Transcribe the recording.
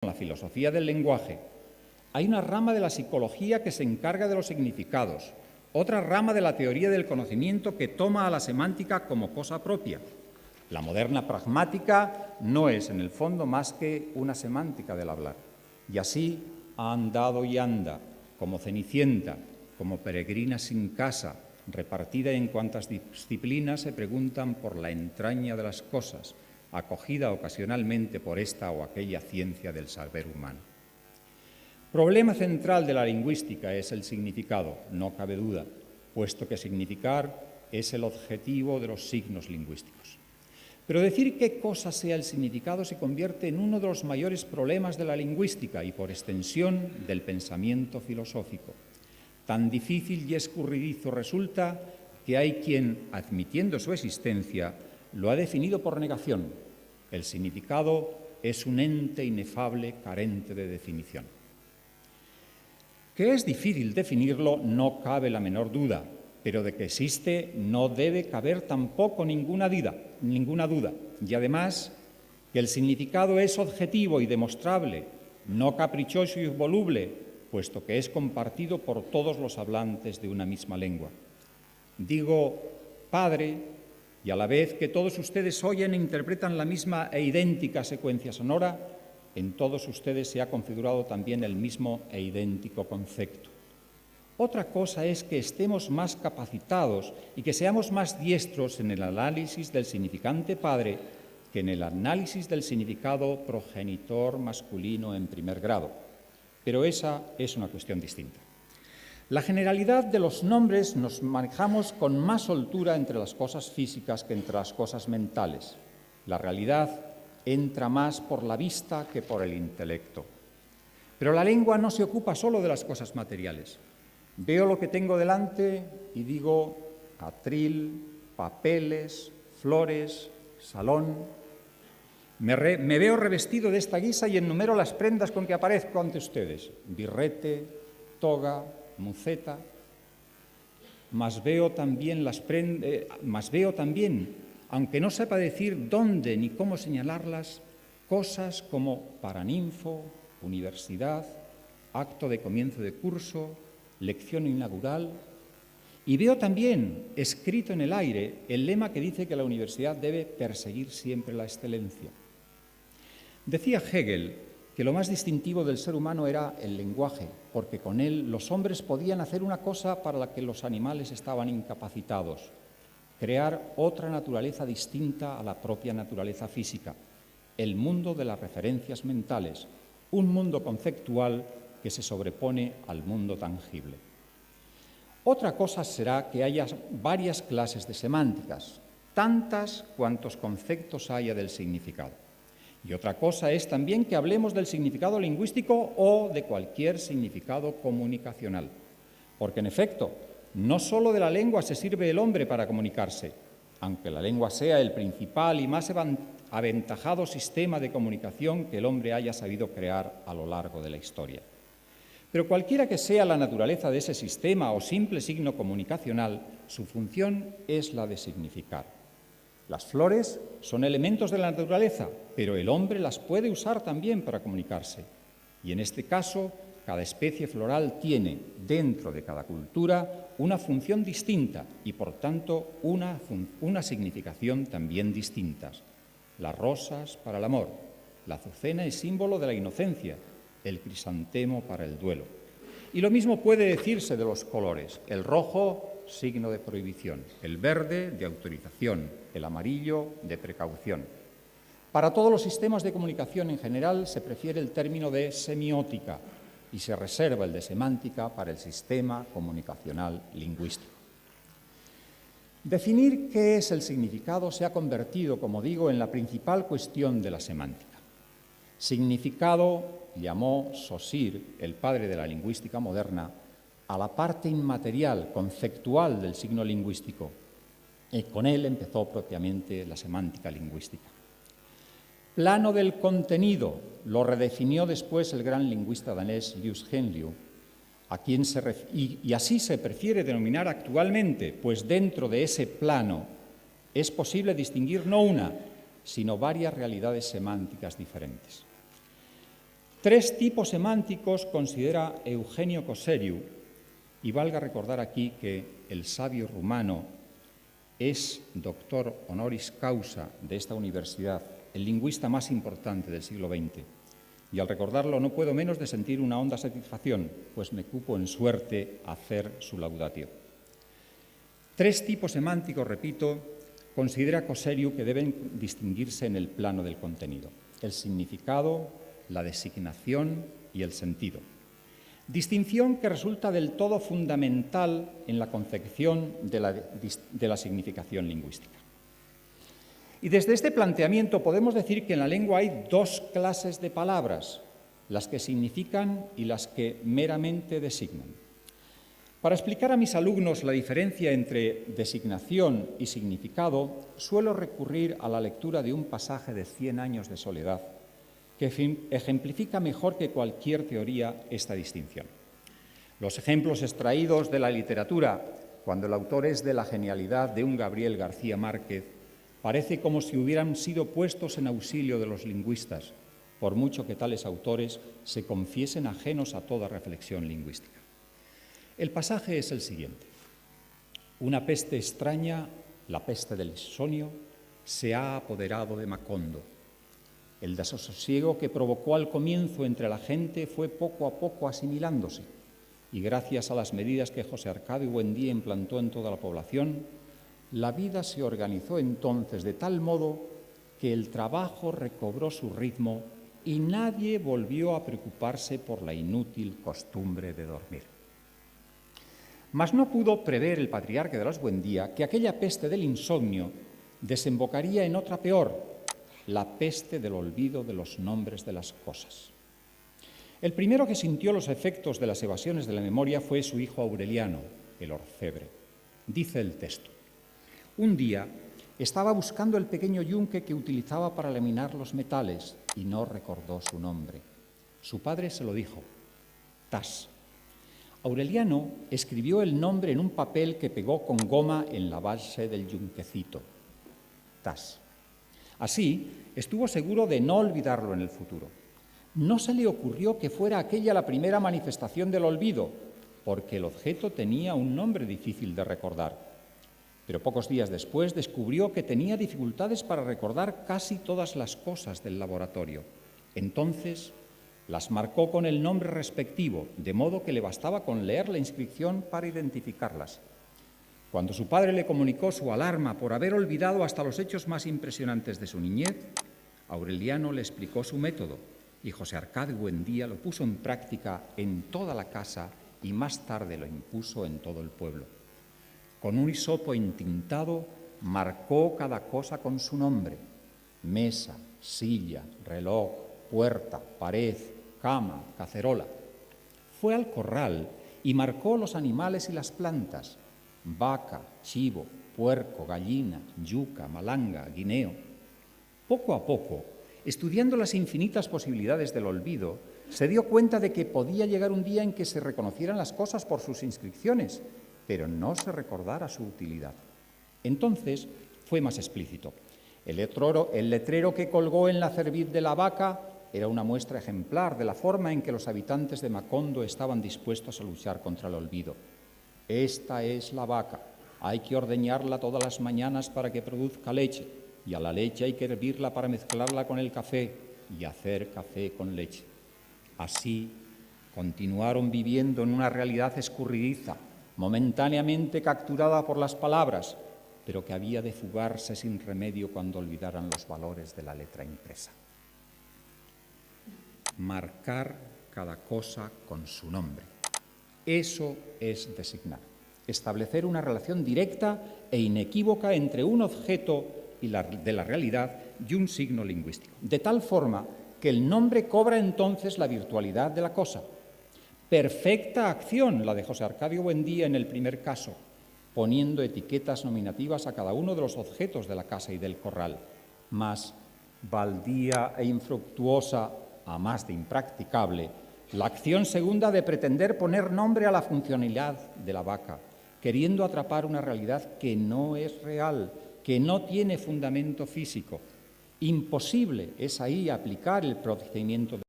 la filosofía del lenguaje. Hay una rama de la psicología que se encarga de los significados, otra rama de la teoría del conocimiento que toma a la semántica como cosa propia. La moderna pragmática no es, en el fondo, más que una semántica del hablar. Y así ha andado y anda, como Cenicienta, como peregrina sin casa, repartida en cuantas disciplinas se preguntan por la entraña de las cosas, acogida ocasionalmente por esta o aquella ciencia del saber humano. Problema central de la lingüística es el significado, no cabe duda, puesto que significar es el objetivo de los signos lingüísticos. Pero decir qué cosa sea el significado se convierte en uno de los mayores problemas de la lingüística y, por extensión, del pensamiento filosófico. Tan difícil y escurridizo resulta que hay quien, admitiendo su existencia, lo ha definido por negación. El significado es un ente inefable carente de definición. Que es difícil definirlo no cabe la menor duda, pero de que existe no debe caber tampoco ninguna duda. Y además, que el significado es objetivo y demostrable, no caprichoso y voluble, puesto que es compartido por todos los hablantes de una misma lengua. Digo padre, y a la vez que todos ustedes oyen e interpretan la misma e idéntica secuencia sonora, en todos ustedes se ha configurado también el mismo e idéntico concepto. Otra cosa es que estemos más capacitados y que seamos más diestros en el análisis del significante padre que en el análisis del significado progenitor masculino en primer grado. Pero esa es una cuestión distinta. La generalidad de los nombres nos manejamos con más soltura entre las cosas físicas que entre las cosas mentales. La realidad entra más por la vista que por el intelecto. Pero la lengua no se ocupa solo de las cosas materiales. Veo lo que tengo delante y digo atril, papeles, flores, salón. Me veo revestido de esta guisa y enumero las prendas con que aparezco ante ustedes. Birrete, toga, muceta. Mas veo también, aunque no sepa decir dónde ni cómo señalarlas, cosas como paraninfo, universidad, acto de comienzo de curso, lección inaugural. Y veo también, escrito en el aire, el lema que dice que la universidad debe perseguir siempre la excelencia. Decía Hegel que lo más distintivo del ser humano era el lenguaje, porque con él los hombres podían hacer una cosa para la que los animales estaban incapacitados: crear otra naturaleza distinta a la propia naturaleza física, el mundo de las referencias mentales, un mundo conceptual que se sobrepone al mundo tangible. Otra cosa será que haya varias clases de semánticas, tantas cuantos conceptos haya del significado. Y otra cosa es también que hablemos del significado lingüístico o de cualquier significado comunicacional, porque en efecto, no solo de la lengua se sirve el hombre para comunicarse, aunque la lengua sea el principal y más aventajado sistema de comunicación que el hombre haya sabido crear a lo largo de la historia. Pero cualquiera que sea la naturaleza de ese sistema o simple signo comunicacional, su función es la de significar. Las flores son elementos de la naturaleza, pero el hombre las puede usar también para comunicarse. Y en este caso, cada especie floral tiene, dentro de cada cultura, una función distinta y, por tanto, una significación también distinta. Las rosas para el amor, la azucena es símbolo de la inocencia, el crisantemo para el duelo. Y lo mismo puede decirse de los colores: el rojo, signo de prohibición; el verde, de autorización; el amarillo, de precaución. Para todos los sistemas de comunicación en general se prefiere el término de semiótica y se reserva el de semántica para el sistema comunicacional lingüístico. Definir qué es el significado se ha convertido, como digo, en la principal cuestión de la semántica. Significado llamó Saussure, el padre de la lingüística moderna, a la parte inmaterial, conceptual del signo lingüístico, y con él empezó propiamente la semántica lingüística. Plano del contenido lo redefinió después el gran lingüista danés Lius Henlius, y así se prefiere denominar actualmente, pues dentro de ese plano es posible distinguir no una, sino varias realidades semánticas diferentes. 3 tipos semánticos considera Eugenio Coseriu, y valga recordar aquí que el sabio rumano es doctor honoris causa de esta universidad, el lingüista más importante del siglo XX. Y al recordarlo no puedo menos de sentir una honda satisfacción, pues me cupo en suerte hacer su laudatio. 3 tipos semánticos, repito, considera Coseriu que deben distinguirse en el plano del contenido: el significado, la designación y el sentido. Distinción que resulta del todo fundamental en la concepción de la significación lingüística. Y desde este planteamiento podemos decir que en la lengua hay 2 clases de palabras, las que significan y las que meramente designan. Para explicar a mis alumnos la diferencia entre designación y significado, suelo recurrir a la lectura de un pasaje de 100 años de soledad, que ejemplifica mejor que cualquier teoría esta distinción. Los ejemplos extraídos de la literatura, cuando el autor es de la genialidad de un Gabriel García Márquez, parece como si hubieran sido puestos en auxilio de los lingüistas, por mucho que tales autores se confiesen ajenos a toda reflexión lingüística. El pasaje es el siguiente: una peste extraña, la peste del insomnio, se ha apoderado de Macondo. El desasosiego que provocó al comienzo entre la gente fue poco a poco asimilándose, y gracias a las medidas que José Arcadio Buendía implantó en toda la población, la vida se organizó entonces de tal modo que el trabajo recobró su ritmo y nadie volvió a preocuparse por la inútil costumbre de dormir. Mas no pudo prever el patriarca de los Buendía que aquella peste del insomnio desembocaría en otra peor, la peste del olvido de los nombres de las cosas. El primero que sintió los efectos de las evasiones de la memoria fue su hijo Aureliano, el orfebre. Dice el texto: un día estaba buscando el pequeño yunque que utilizaba para laminar los metales y no recordó su nombre. Su padre se lo dijo: Tas. Aureliano escribió el nombre en un papel que pegó con goma en la base del yunquecito. Tas. Así, estuvo seguro de no olvidarlo en el futuro. No se le ocurrió que fuera aquella la primera manifestación del olvido, porque el objeto tenía un nombre difícil de recordar. Pero pocos días después descubrió que tenía dificultades para recordar casi todas las cosas del laboratorio. Entonces, las marcó con el nombre respectivo, de modo que le bastaba con leer la inscripción para identificarlas. Cuando su padre le comunicó su alarma por haber olvidado hasta los hechos más impresionantes de su niñez, Aureliano le explicó su método y José Arcadio Buendía lo puso en práctica en toda la casa y más tarde lo impuso en todo el pueblo. Con un hisopo entintado marcó cada cosa con su nombre: mesa, silla, reloj, puerta, pared, cama, cacerola. Fue al corral y marcó los animales y las plantas: vaca, chivo, puerco, gallina, yuca, malanga, guineo. Poco a poco, estudiando las infinitas posibilidades del olvido, se dio cuenta de que podía llegar un día en que se reconocieran las cosas por sus inscripciones, pero no se recordara su utilidad. Entonces fue más explícito. El letrero que colgó en la cerviz de la vaca era una muestra ejemplar de la forma en que los habitantes de Macondo estaban dispuestos a luchar contra el olvido. Esta es la vaca, hay que ordeñarla todas las mañanas para que produzca leche, y a la leche hay que hervirla para mezclarla con el café y hacer café con leche. Así continuaron viviendo en una realidad escurridiza, momentáneamente capturada por las palabras, pero que había de fugarse sin remedio cuando olvidaran los valores de la letra impresa. Marcar cada cosa con su nombre. Eso es designar, establecer una relación directa e inequívoca entre un objeto de la realidad y un signo lingüístico, de tal forma que el nombre cobra entonces la virtualidad de la cosa. Perfecta acción la de José Arcadio Buendía en el primer caso, poniendo etiquetas nominativas a cada uno de los objetos de la casa y del corral, mas baldía e infructuosa, a más de impracticable, la acción segunda de pretender poner nombre a la funcionalidad de la vaca, queriendo atrapar una realidad que no es real, que no tiene fundamento físico. Imposible es ahí aplicar el procedimiento